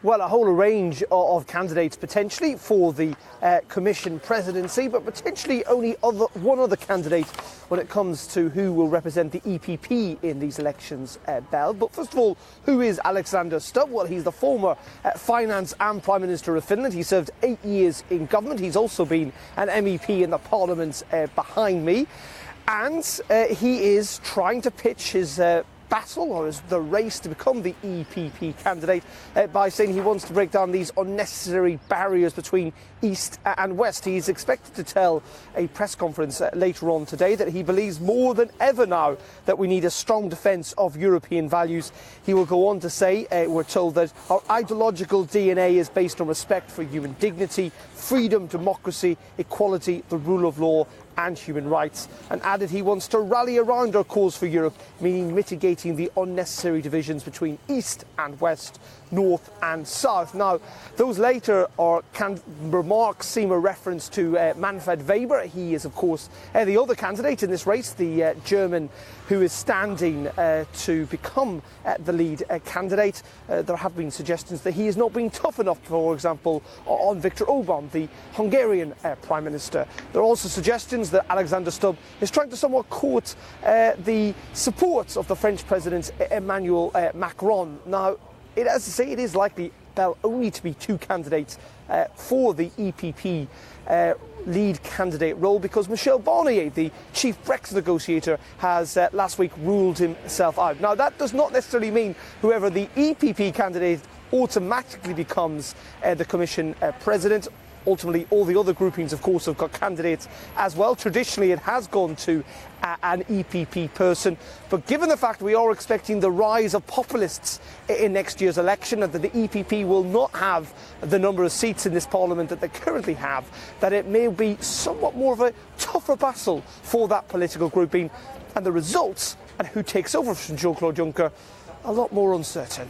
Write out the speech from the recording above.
Well, a whole range of candidates potentially for the Commission presidency, but potentially only one other candidate when it comes to who will represent the EPP in these elections, Bell. But first of all, who is Alexander Stubb? Well, he's the former Finance and Prime Minister of Finland. He served 8 years in government. He's also been an MEP in the Parliament behind me. And he is trying to pitch his battle, or is the race to become the EPP candidate, by saying he wants to break down these unnecessary barriers between East and West. He's expected to tell a press conference later on today that he believes more than ever now that we need a strong defence of European values. He will go on to say, we're told that our ideological DNA is based on respect for human dignity, freedom, democracy, equality, the rule of law and human rights, and added he wants to rally around our cause for Europe, meaning mitigating the unnecessary divisions between East and West, North and South. Now, those later remarks seem a reference to Manfred Weber. He is, of course, the other candidate in this race, the German who is standing to become the lead candidate. There have been suggestions that he is not being tough enough, for example, on Viktor Orban, the Hungarian Prime Minister. There are also suggestions that Alexander Stubb is trying to somewhat court the support of the French President Emmanuel Macron. Now, as I say, it is likely there'll only to be two candidates for the EPP lead candidate role, because Michel Barnier, the chief Brexit negotiator, has last week ruled himself out. Now, that does not necessarily mean whoever the EPP candidate automatically becomes the Commission president. Ultimately, all the other groupings, of course, have got candidates as well. Traditionally, it has gone to an EPP person. But given the fact we are expecting the rise of populists in next year's election, and that the EPP will not have the number of seats in this parliament that they currently have, that it may be somewhat more of a tougher battle for that political grouping. And the results and who takes over from Jean-Claude Juncker, a lot more uncertain.